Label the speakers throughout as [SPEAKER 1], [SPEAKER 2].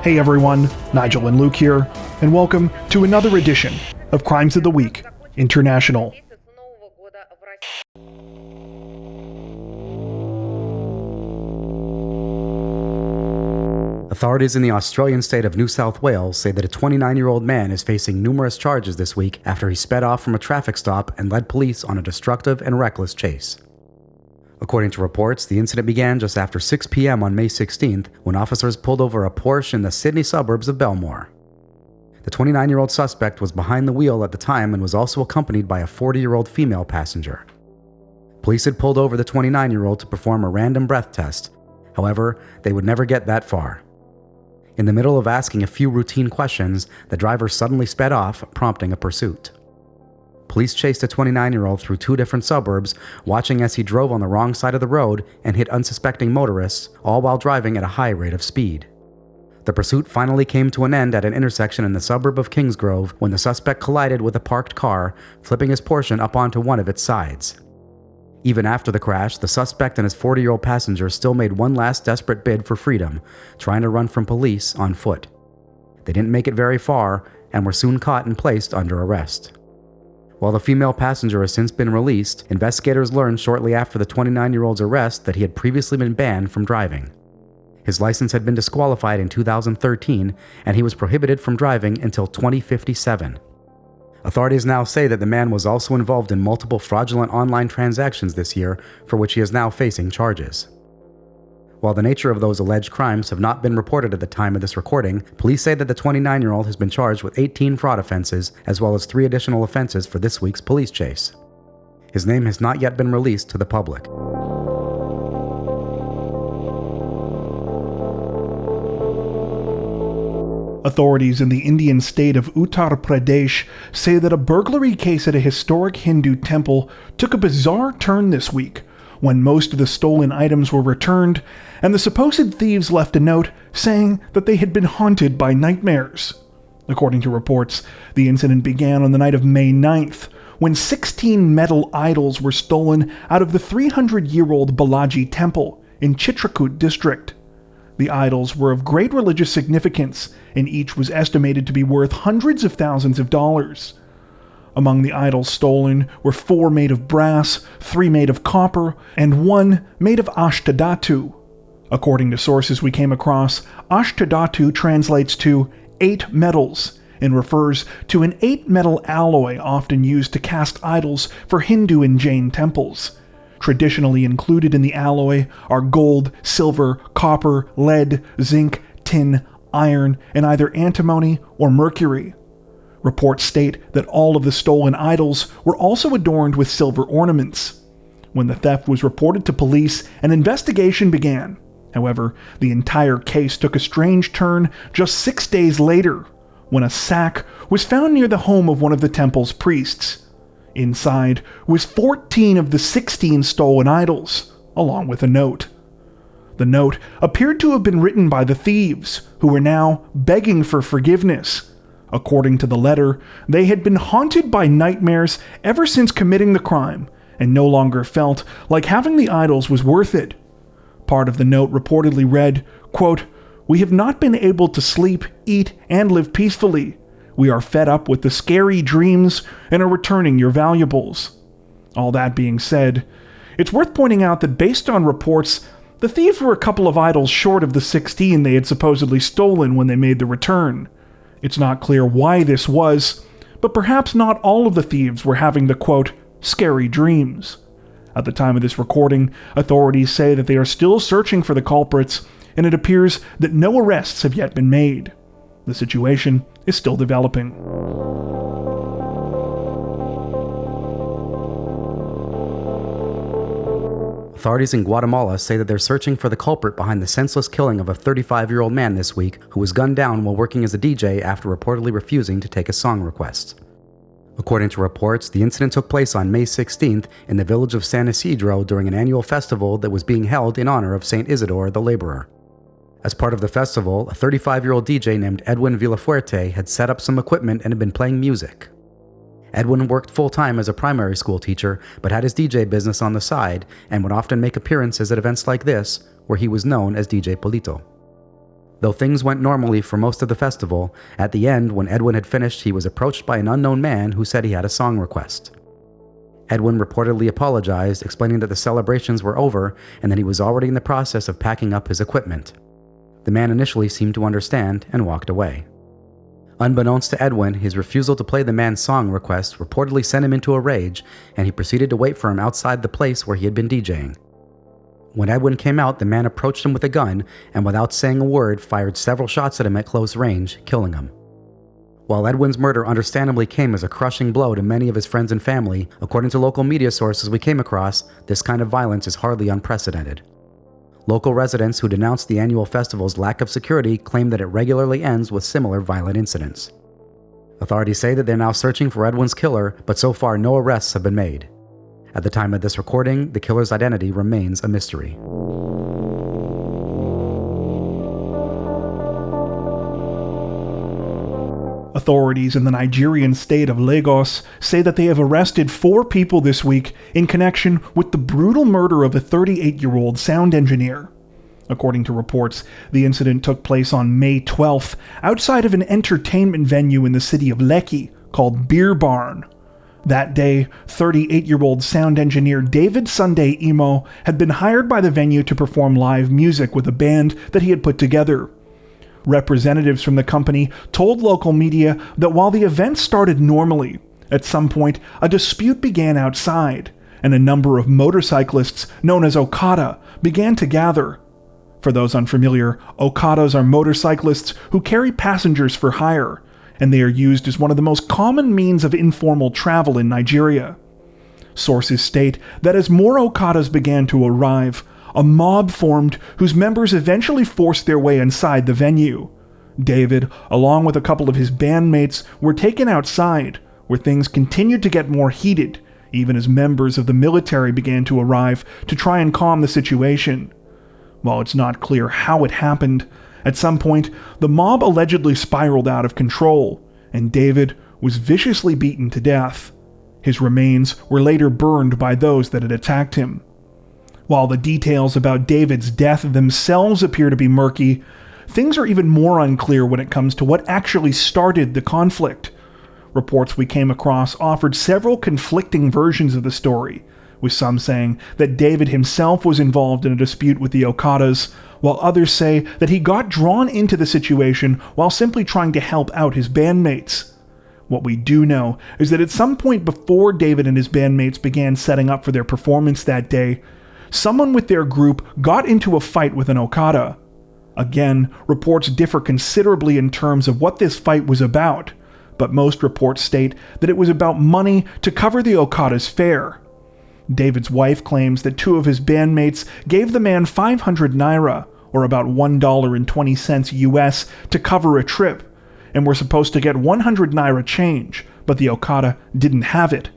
[SPEAKER 1] Hey everyone, Nigel and Luke here, and welcome to another edition of Crimes of the Week International.
[SPEAKER 2] Authorities in the Australian state of New South Wales say that a 29-year-old man is facing numerous charges this week after he sped off from a traffic stop and led police on a destructive and reckless chase. According to reports, the incident began just after 6 p.m. on May 16th when officers pulled over a Porsche in the Sydney suburbs of Belmore. The 29-year-old suspect was behind the wheel at the time and was also accompanied by a 40-year-old female passenger. Police had pulled over the 29-year-old to perform a random breath test. However, they would never get that far. In the middle of asking a few routine questions, the driver suddenly sped off, prompting a pursuit. Police chased a 29-year-old through 2 different suburbs, watching as he drove on the wrong side of the road and hit unsuspecting motorists, all while driving at a high rate of speed. The pursuit finally came to an end at an intersection in the suburb of Kingsgrove when the suspect collided with a parked car, flipping his Porsche up onto one of its sides. Even after the crash, the suspect and his 40-year-old passenger still made one last desperate bid for freedom, trying to run from police on foot. They didn't make it very far and were soon caught and placed under arrest. While the female passenger has since been released, investigators learned shortly after the 29-year-old's arrest that he had previously been banned from driving. His license had been disqualified in 2013, and he was prohibited from driving until 2057. Authorities now say that the man was also involved in multiple fraudulent online transactions this year, for which he is now facing charges. While the nature of those alleged crimes have not been reported at the time of this recording, police say that the 29-year-old has been charged with 18 fraud offenses, as well as 3 additional offenses for this week's police chase. His name has not yet been released to the public.
[SPEAKER 1] Authorities in the Indian state of Uttar Pradesh say that a burglary case at a historic Hindu temple took a bizarre turn this week, when most of the stolen items were returned, and the supposed thieves left a note saying that they had been haunted by nightmares. According to reports, the incident began on the night of May 9th, when 16 metal idols were stolen out of the 300-year-old Balaji temple in Chitrakoot district. The idols were of great religious significance, and each was estimated to be worth hundreds of thousands of dollars. Among the idols stolen were 4 made of brass, 3 made of copper, and 1 made of ashtadhatu. According to sources we came across, ashtadhatu translates to 8 metals and refers to an 8-metal alloy often used to cast idols for Hindu and Jain temples. Traditionally included in the alloy are gold, silver, copper, lead, zinc, tin, iron, and either antimony or mercury. Reports state that all of the stolen idols were also adorned with silver ornaments. When the theft was reported to police, an investigation began. However, the entire case took a strange turn just 6 days later, when a sack was found near the home of one of the temple's priests. Inside was 14 of the 16 stolen idols, along with a note. The note appeared to have been written by the thieves, who were now begging for forgiveness. According to the letter, they had been haunted by nightmares ever since committing the crime, and no longer felt like having the idols was worth it. Part of the note reportedly read, quote, "We have not been able to sleep, eat, and live peacefully. We are fed up with the scary dreams and are returning your valuables." All that being said, it's worth pointing out that based on reports, the thieves were a couple of idols short of the 16 they had supposedly stolen when they made the return. It's not clear why this was, but perhaps not all of the thieves were having the, quote, "scary dreams." At the time of this recording, authorities say that they are still searching for the culprits, and it appears that no arrests have yet been made. The situation is still developing.
[SPEAKER 2] Authorities in Guatemala say that they're searching for the culprit behind the senseless killing of a 35-year-old man this week who was gunned down while working as a DJ after reportedly refusing to take a song request. According to reports, the incident took place on May 16th in the village of San Isidro during an annual festival that was being held in honor of Saint Isidore the Laborer. As part of the festival, a 35-year-old DJ named Edwin Villafuerte had set up some equipment and had been playing music. Edwin worked full-time as a primary school teacher, but had his DJ business on the side and would often make appearances at events like this, where he was known as DJ Polito. Though things went normally for most of the festival, at the end, when Edwin had finished, he was approached by an unknown man who said he had a song request. Edwin reportedly apologized, explaining that the celebrations were over and that he was already in the process of packing up his equipment. The man initially seemed to understand and walked away. Unbeknownst to Edwin, his refusal to play the man's song request reportedly sent him into a rage, and he proceeded to wait for him outside the place where he had been DJing. When Edwin came out, the man approached him with a gun and, without saying a word, fired several shots at him at close range, killing him. While Edwin's murder understandably came as a crushing blow to many of his friends and family, according to local media sources we came across, this kind of violence is hardly unprecedented. Local residents who denounced the annual festival's lack of security claim that it regularly ends with similar violent incidents. Authorities say that they're now searching for Edwin's killer, but so far no arrests have been made. At the time of this recording, the killer's identity remains a mystery.
[SPEAKER 1] Authorities in the Nigerian state of Lagos say that they have arrested 4 people this week in connection with the brutal murder of a 38-year-old sound engineer. According to reports, the incident took place on May 12th outside of an entertainment venue in the city of Lekki called Beer Barn. That day, 38-year-old sound engineer David Sunday Imo had been hired by the venue to perform live music with a band that he had put together. Representatives from the company told local media that while the event started normally, at some point a dispute began outside, and a number of motorcyclists known as Okada began to gather. For those unfamiliar, Okadas are motorcyclists who carry passengers for hire, and they are used as one of the most common means of informal travel in Nigeria. Sources state that as more Okadas began to arrive, a mob formed whose members eventually forced their way inside the venue. David, along with a couple of his bandmates, were taken outside, where things continued to get more heated, even as members of the military began to arrive to try and calm the situation. While it's not clear how it happened, at some point, the mob allegedly spiraled out of control, and David was viciously beaten to death. His remains were later burned by those that had attacked him. While the details about David's death themselves appear to be murky, things are even more unclear when it comes to what actually started the conflict. Reports we came across offered several conflicting versions of the story, with some saying that David himself was involved in a dispute with the Okadas, while others say that he got drawn into the situation while simply trying to help out his bandmates. What we do know is that at some point before David and his bandmates began setting up for their performance that day, someone with their group got into a fight with an Okada. Again, reports differ considerably in terms of what this fight was about, but most reports state that it was about money to cover the Okada's fare. David's wife claims that 2 of his bandmates gave the man 500 naira, or about $1.20 US, to cover a trip, and were supposed to get 100 naira change, but the Okada didn't have it.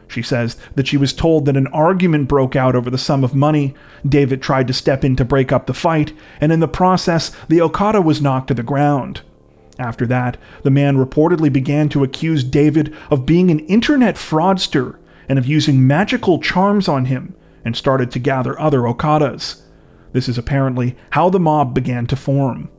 [SPEAKER 1] She says that she was told that an argument broke out over the sum of money. David tried to step in to break up the fight, and in the process, the Okada was knocked to the ground. After that, the man reportedly began to accuse David of being an internet fraudster and of using magical charms on him, and started to gather other Okadas. This is apparently how the mob began to form.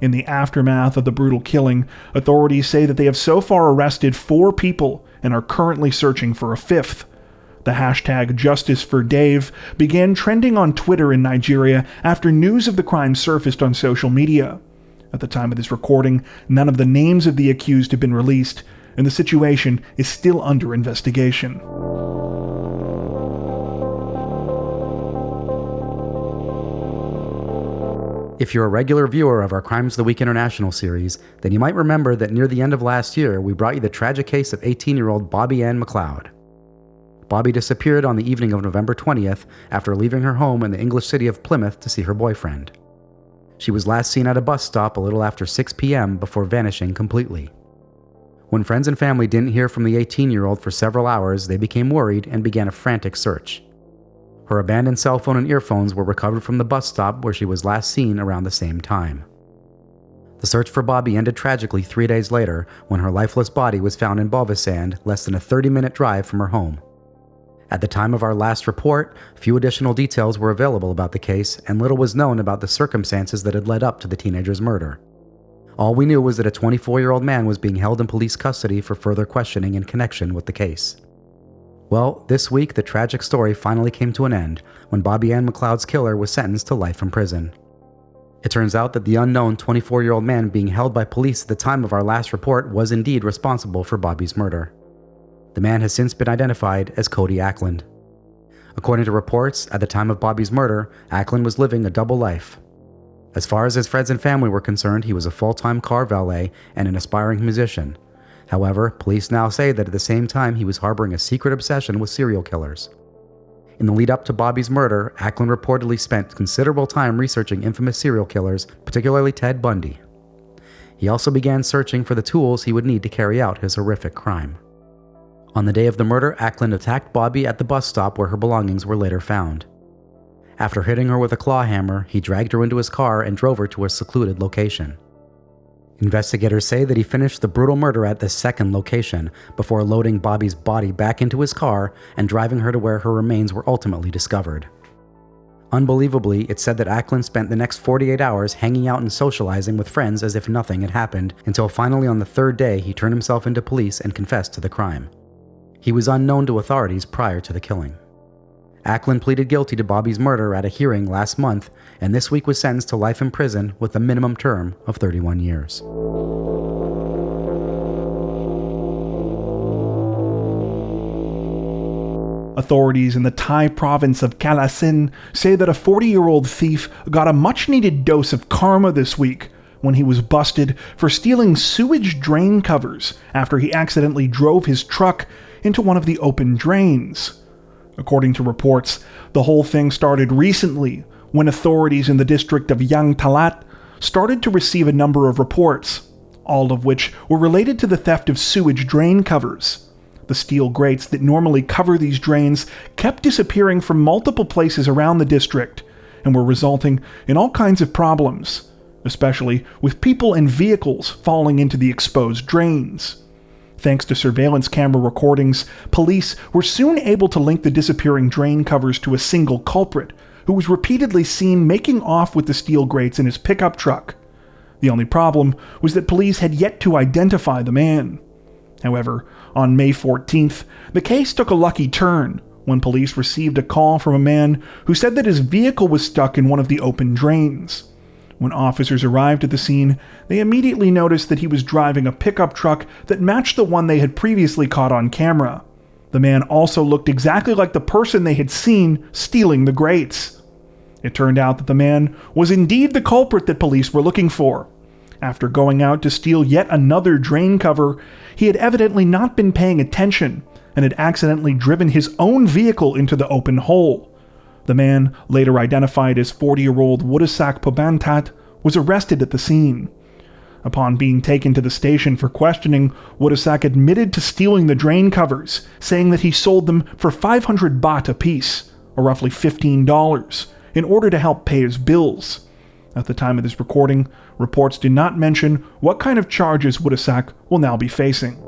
[SPEAKER 1] In the aftermath of the brutal killing, authorities say that they have so far arrested 4 people and are currently searching for a 5th. The hashtag #JusticeForDave began trending on Twitter in Nigeria after news of the crime surfaced on social media. At the time of this recording, none of the names of the accused have been released, and the situation is still under investigation.
[SPEAKER 2] If you're a regular viewer of our Crimes of the Week International series, then you might remember that near the end of last year, we brought you the tragic case of 18-year-old Bobby Ann McLeod. Bobby disappeared on the evening of November 20th after leaving her home in the English city of Plymouth to see her boyfriend. She was last seen at a bus stop a little after 6 p.m. before vanishing completely. When friends and family didn't hear from the 18-year-old for several hours, they became worried and began a frantic search. Her abandoned cell phone and earphones were recovered from the bus stop where she was last seen around the same time. The search for Bobby ended tragically 3 days later when her lifeless body was found in Bovisand, less than a 30-minute drive from her home. At the time of our last report, few additional details were available about the case, and little was known about the circumstances that had led up to the teenager's murder. All we knew was that a 24-year-old man was being held in police custody for further questioning in connection with the case. Well, this week the tragic story finally came to an end when Bobby Ann McLeod's killer was sentenced to life in prison. It turns out that the unknown 24-year-old man being held by police at the time of our last report was indeed responsible for Bobby's murder. The man has since been identified as Cody Ackland. According to reports, at the time of Bobby's murder, Ackland was living a double life. As far as his friends and family were concerned, he was a full-time car valet and an aspiring musician. However, police now say that at the same time he was harboring a secret obsession with serial killers. In the lead up to Bobby's murder, Ackland reportedly spent considerable time researching infamous serial killers, particularly Ted Bundy. He also began searching for the tools he would need to carry out his horrific crime. On the day of the murder, Ackland attacked Bobby at the bus stop where her belongings were later found. After hitting her with a claw hammer, he dragged her into his car and drove her to a secluded location. Investigators say that he finished the brutal murder at this second location before loading Bobby's body back into his car and driving her to where her remains were ultimately discovered. Unbelievably, it's said that Ackland spent the next 48 hours hanging out and socializing with friends as if nothing had happened, until finally on the third day he turned himself into police and confessed to the crime. He was unknown to authorities prior to the killing. Ackland pleaded guilty to Bobby's murder at a hearing last month, and this week was sentenced to life in prison with a minimum term of 31 years.
[SPEAKER 1] Authorities in the Thai province of Kalasin say that a 40-year-old thief got a much-needed dose of karma this week when he was busted for stealing sewage drain covers after he accidentally drove his truck into one of the open drains. According to reports, the whole thing started recently when authorities in the district of Yang Talat started to receive a number of reports, all of which were related to the theft of sewage drain covers. The steel grates that normally cover these drains kept disappearing from multiple places around the district and were resulting in all kinds of problems, especially with people and vehicles falling into the exposed drains. Thanks to surveillance camera recordings, police were soon able to link the disappearing drain covers to a single culprit, who was repeatedly seen making off with the steel grates in his pickup truck. The only problem was that police had yet to identify the man. However, on May 14th, the case took a lucky turn when police received a call from a man who said that his vehicle was stuck in one of the open drains. When officers arrived at the scene, they immediately noticed that he was driving a pickup truck that matched the one they had previously caught on camera. The man also looked exactly like the person they had seen stealing the grates. It turned out that the man was indeed the culprit that police were looking for. After going out to steal yet another drain cover, he had evidently not been paying attention and had accidentally driven his own vehicle into the open hole. The man, later identified as 40-year-old Woodasak Pobantat, was arrested at the scene. Upon being taken to the station for questioning, Woodasak admitted to stealing the drain covers, saying that he sold them for 500 baht apiece, or roughly $15, in order to help pay his bills. At the time of this recording, reports do not mention what kind of charges Woodasak will now be facing.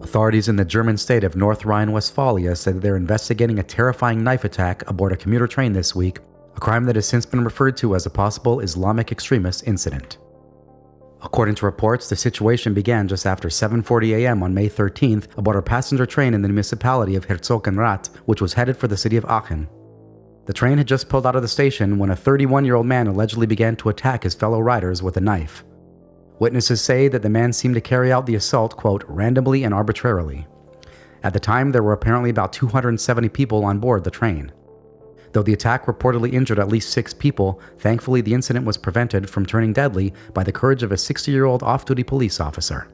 [SPEAKER 2] Authorities in the German state of North Rhine-Westphalia said that they're investigating a terrifying knife attack aboard a commuter train this week, a crime that has since been referred to as a possible Islamic extremist incident. According to reports, the situation began just after 7:40 a.m. on May 13th aboard a passenger train in the municipality of Herzogenrath, which was headed for the city of Aachen. The train had just pulled out of the station when a 31-year-old man allegedly began to attack his fellow riders with a knife. Witnesses say that the man seemed to carry out the assault, quote, randomly and arbitrarily. At the time, there were apparently about 270 people on board the train. Though the attack reportedly injured at least 6 people, thankfully the incident was prevented from turning deadly by the courage of a 60-year-old off-duty police officer.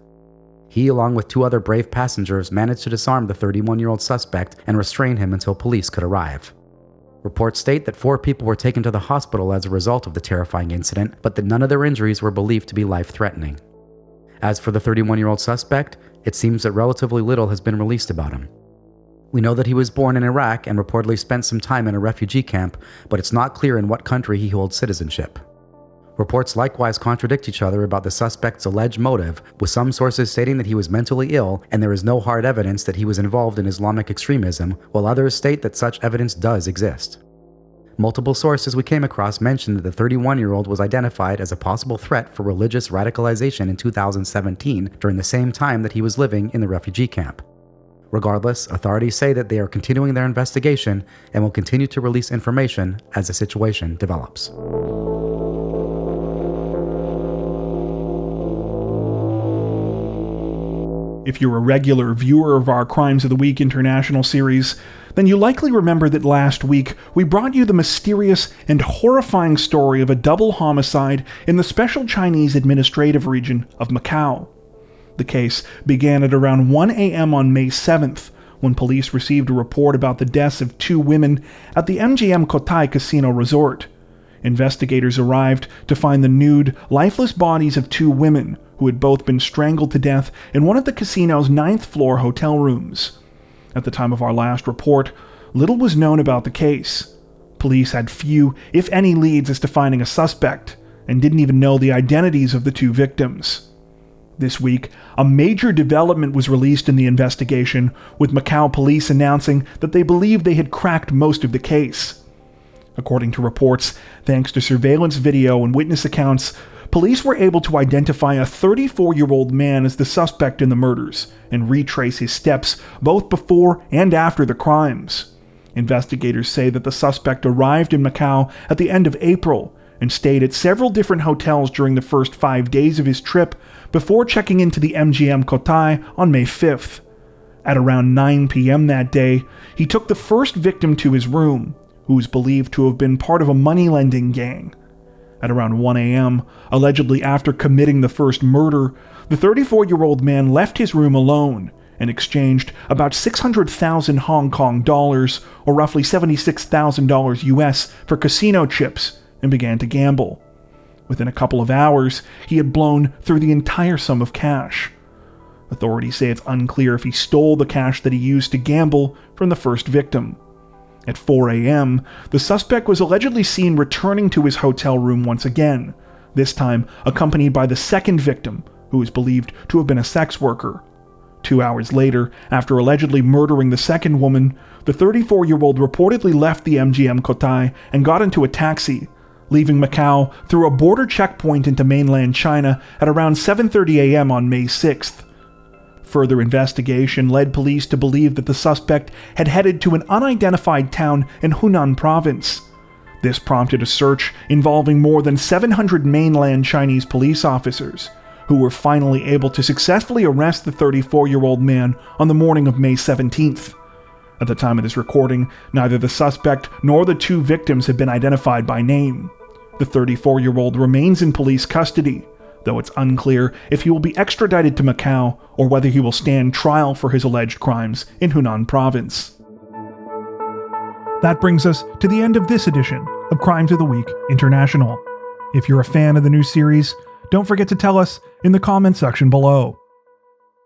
[SPEAKER 2] He, along with 2 other brave passengers, managed to disarm the 31-year-old suspect and restrain him until police could arrive. Reports state that 4 people were taken to the hospital as a result of the terrifying incident, but that none of their injuries were believed to be life-threatening. As for the 31-year-old suspect, it seems that relatively little has been released about him. We know that he was born in Iraq and reportedly spent some time in a refugee camp, but it's not clear in what country he holds citizenship. Reports likewise contradict each other about the suspect's alleged motive, with some sources stating that he was mentally ill and there is no hard evidence that he was involved in Islamic extremism, while others state that such evidence does exist. Multiple sources we came across mentioned that the 31-year-old was identified as a possible threat for religious radicalization in 2017 during the same time that he was living in the refugee camp. Regardless, authorities say that they are continuing their investigation and will continue to release information as the situation develops.
[SPEAKER 1] If you're a regular viewer of our Crimes of the Week International series, then you likely remember that last week we brought you the mysterious and horrifying story of a double homicide in the special Chinese administrative region of Macau. The case began at around 1 a.m. on May 7th, when police received a report about the deaths of two women at the MGM Cotai Casino Resort. Investigators arrived to find the nude, lifeless bodies of two women who had both been strangled to death in one of the casino's 9th-floor hotel rooms. At the time of our last report, little was known about the case. Police had few, if any, leads as to finding a suspect, and didn't even know the identities of the two victims. This week, a major development was released in the investigation, with Macau police announcing that they believed they had cracked most of the case. According to reports, thanks to surveillance video and witness accounts, police were able to identify a 34-year-old man as the suspect in the murders and retrace his steps both before and after the crimes. Investigators say that the suspect arrived in Macau at the end of April and stayed at several different hotels during the first 5 days of his trip before checking into the MGM Cotai on May 5th. At around 9 p.m. that day, he took the first victim to his room, who was believed to have been part of a money-lending gang. At around 1 a.m., allegedly after committing the first murder, the 34-year-old man left his room alone and exchanged about 600,000 Hong Kong dollars, or roughly $76,000 US, for casino chips and began to gamble. Within a couple of hours, he had blown through the entire sum of cash. Authorities say it's unclear if he stole the cash that he used to gamble from the first victim. At 4 a.m., the suspect was allegedly seen returning to his hotel room once again, this time accompanied by the second victim, who is believed to have been a sex worker. 2 hours later, after allegedly murdering the second woman, the 34-year-old reportedly left the MGM Cotai and got into a taxi, leaving Macau through a border checkpoint into mainland China at around 7:30 a.m. on May 6th. Further investigation led police to believe that the suspect had headed to an unidentified town in Hunan province. This prompted a search involving more than 700 mainland Chinese police officers, who were finally able to successfully arrest the 34-year-old man on the morning of May 17th. At the time of this recording, neither the suspect nor the two victims had been identified by name. The 34-year-old remains in police custody, though it's unclear if he will be extradited to Macau or whether he will stand trial for his alleged crimes in Hunan province. That brings us to the end of this edition of Crimes of the Week International. If you're a fan of the new series, don't forget to tell us in the comments section below.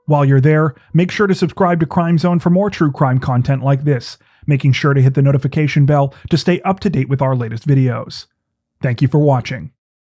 [SPEAKER 1] While you're there, make sure to subscribe to Crime Zone for more true crime content like this, making sure to hit the notification bell to stay up to date with our latest videos. Thank you for watching.